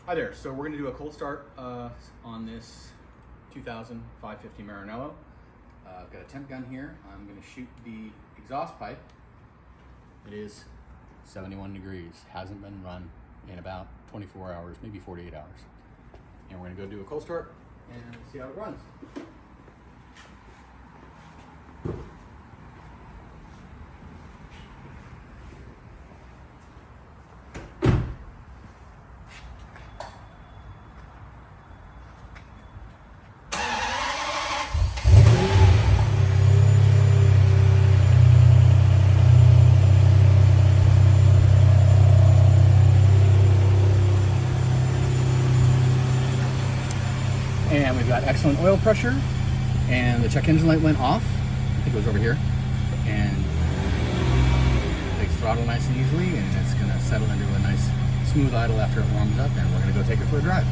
Hi there, so we're gonna do a cold start on this 2000 550 Maranello. I've got a temp gun here. I'm gonna shoot the exhaust pipe. It is 71 degrees, hasn't been run in about 24 hours, maybe 48 hours. And we're gonna go do a cold start and see how it runs. And we've got excellent oil pressure, and the check engine light went off. I think it was over here. And it takes throttle nice and easily, and it's gonna settle into a nice smooth idle after it warms up, and we're gonna go take it for a drive.